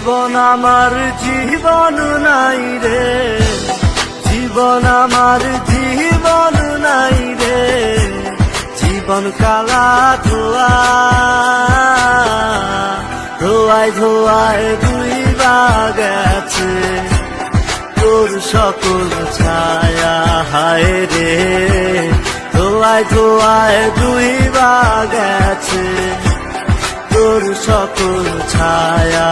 জীবন আমার জীবন নাই রে, জীবন আমার জীবন নাই রে, জীবন কালা ধোয়া, ধোয়ায় ধোয়ায় দুইবা গেছে তোর সকল ছায়া, হায় রে ধোয়ায় ধোয়ায় দুইবা গেছে তোর সকল ছায়া।